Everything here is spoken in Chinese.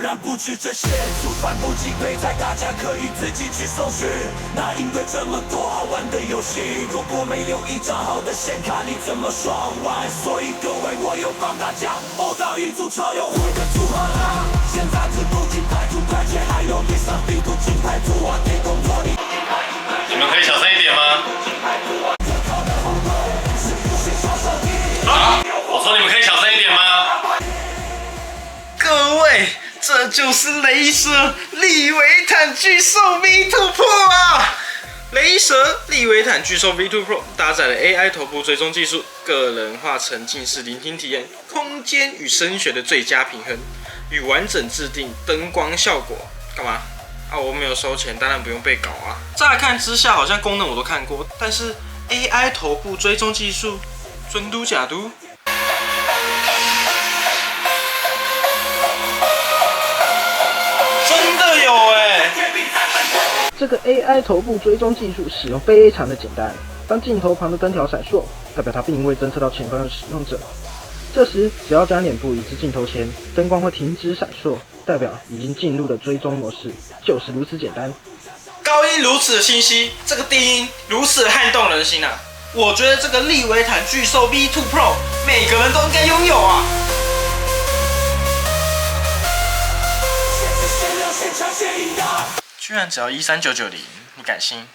然不止这些，出版不及备载，大家可以自己去搜寻。那因为这么多好玩的游戏，如果没有一张好的显卡，你怎么爽玩？所以各位，我又帮大家摸到一组超优惠的组合啦！现在只不仅派图派件，还有第三地图金牌图啊，给工作你。你们可以小声一点吗？啊！我说你们可以小声一点吗？各位，这就是雷蛇利维坦巨兽 V2 Pro 啊！雷蛇利维坦巨兽 V2 Pro 搭载了 AI 头部追踪技术，个人化沉浸式聆听体验，空间与声学的最佳平衡，与完整制定灯光效果。干嘛？啊，我没有收钱，当然不用被搞啊！乍看之下好像功能我都看过，但是 AI 头部追踪技术，真嘟假嘟？真的有哎！这个 AI 头部追踪技术使用非常的简单，当镜头旁的灯条闪烁，代表它并未侦测到前方的使用者。这时，只要将脸部移至镜头前，灯光会停止闪烁，代表已经进入了追踪模式，就是如此简单。高音如此清晰，这个低音如此撼动人心啊！我觉得这个利维坦巨兽 V2 Pro 每个人都应该拥有啊！居然只要13990，你敢信？